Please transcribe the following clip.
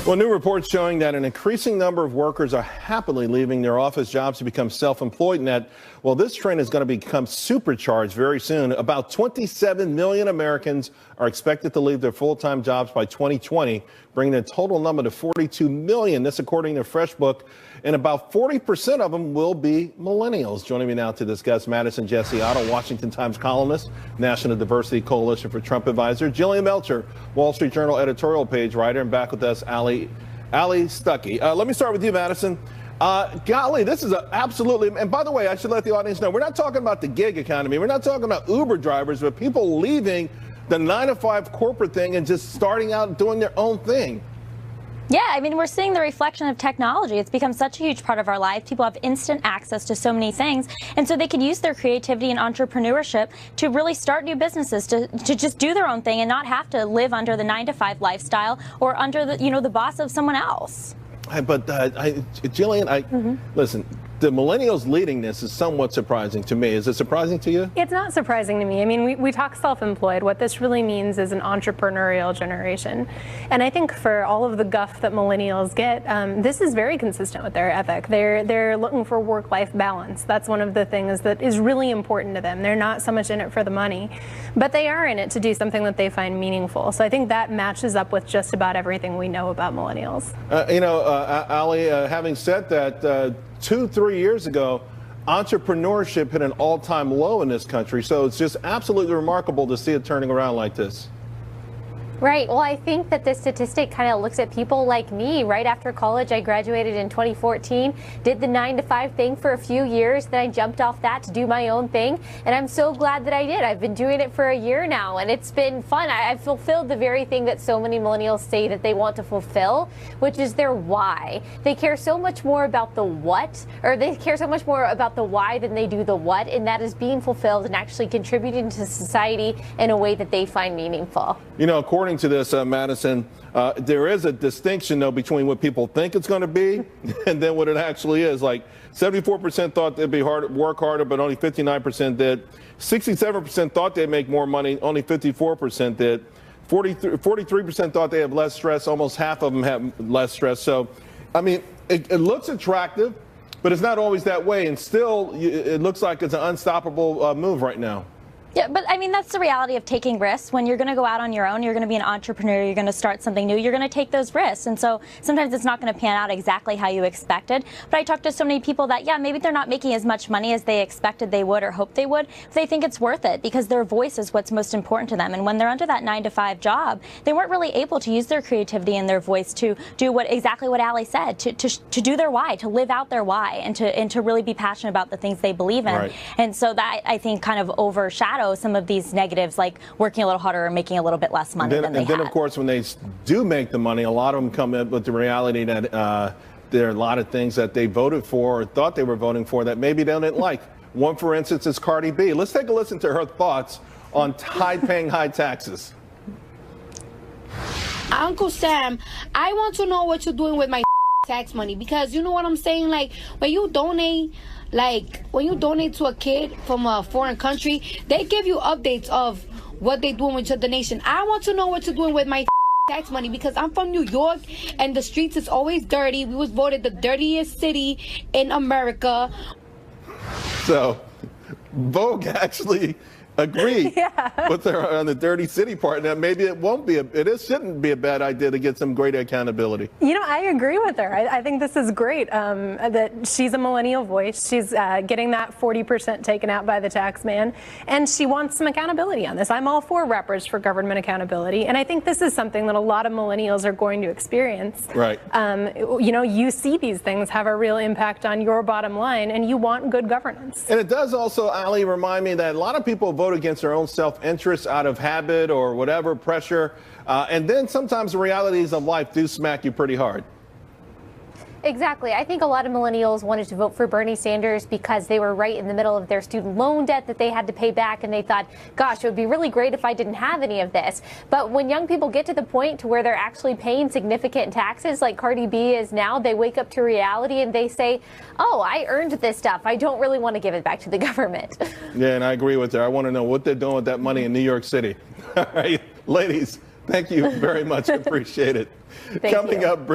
Well, new reports showing that an increasing number of workers are happily leaving their office jobs to become self-employed, and that, well, this trend is going to become supercharged very soon. About 27 million Americans are expected to leave their full-time jobs by 2020, bringing the total number to 42 million. This according to FreshBook, and about 40% of them will be millennials. Joining me now to discuss, Madison Gesiotto, Washington Times columnist, National Diversity Coalition for Trump advisor, Jillian Melcher, Wall Street Journal editorial page writer, and back with us, Ali Stuckey. Let me start with you, Madison. Golly, this is absolutely, and by the way, I should let the audience know, we're not talking about the gig economy. We're not talking about Uber drivers, but people leaving the 9-to-5 corporate thing and just starting out doing their own thing. Yeah, I mean, we're seeing the reflection of technology. It's become such a huge part of our life. People have instant access to so many things. And so they can use their creativity and entrepreneurship to really start new businesses, to just do their own thing and not have to live under the 9-to-5 lifestyle or under the, the boss of someone else. But Jillian, listen, the millennials leading this is somewhat surprising to me. Is it surprising to you? It's not surprising to me. I mean, we talk self-employed. What this really means is an entrepreneurial generation. And I think for all of the guff that millennials get, this is very consistent with their ethic. They're looking for work-life balance. That's one of the things that is really important to them. They're not so much in it for the money, but they are in it to do something that they find meaningful. So I think that matches up with just about everything we know about millennials. Ali, having said that, 2-3 years ago, entrepreneurship hit an all-time low in this country. So it's just absolutely remarkable to see it turning around like this. Right. Well, I think that this statistic kind of looks at people like me. Right after college, I graduated in 2014, did the 9-to-5 thing for a few years. Then I jumped off that to do my own thing. And I'm so glad that I did. I've been doing it for a year now, and it's been fun. I've fulfilled the very thing that so many millennials say that they want to fulfill, which is their why. They care so much more about the what, or they care so much more about the why than they do the what, and that is being fulfilled and actually contributing to society in a way that they find meaningful. According to this, Madison, there is a distinction, though, between what people think it's going to be and then what it actually is. Like 74% thought they'd work harder, but only 59% did. 67% thought they'd make more money, only 54% did. 43% thought they have less stress, almost half of them have less stress. So, I mean, it looks attractive, but it's not always that way. And still, it looks like it's an unstoppable move right now. Yeah, but I mean, that's the reality of taking risks. When you're going to go out on your own, you're going to be an entrepreneur, you're going to start something new, you're going to take those risks. And so sometimes it's not going to pan out exactly how you expected. But I talked to so many people that, yeah, maybe they're not making as much money as they expected they would or hoped they would, but they think it's worth it because their voice is what's most important to them. And when they're under that 9-to-5 job, they weren't really able to use their creativity and their voice to do exactly what Ali said, to do their why, to live out their why, and to really be passionate about the things they believe in. Right. And so that, I think, kind of overshadows some of these negatives, like working a little harder or making a little bit less money than they had. And then, of course, when they do make the money, a lot of them come in with the reality that there are a lot of things that they voted for or thought they were voting for that maybe they didn't like. One, for instance, is Cardi B. Let's take a listen to her thoughts on paying high taxes. Uncle Sam, I want to know what you're doing with my tax money, because you know what I'm saying? Like, when you donate to a kid from a foreign country, they give you updates of what they're doing with your donation. I want to know what you're doing with my tax money, because I'm from New York and the streets is always dirty. We was voted the dirtiest city in America. So Vogue actually agreed with her on the dirty city part. Now, maybe it shouldn't be a bad idea to get some greater accountability. I agree with her. I think this is great that she's a millennial voice. She's getting that 40% taken out by the tax man, and she wants some accountability on this. I'm all for rappers for government accountability, and I think this is something that a lot of millennials are going to experience. Right. You see these things have a real impact on your bottom line, and you want good governance. And it does also, Ali, remind me that a lot of people vote against their own self-interest out of habit or whatever, pressure. And then sometimes the realities of life do smack you pretty hard. Exactly. I think a lot of millennials wanted to vote for Bernie Sanders because they were right in the middle of their student loan debt that they had to pay back, and they thought, gosh, it would be really great if I didn't have any of this. But when young people get to the point to where they're actually paying significant taxes like Cardi B is now, they wake up to reality and they say, oh, I earned this stuff. I don't really want to give it back to the government. Yeah, and I agree with her. I want to know what they're doing with that money in New York City. All right, ladies, Thank you very much. Appreciate it. Coming up,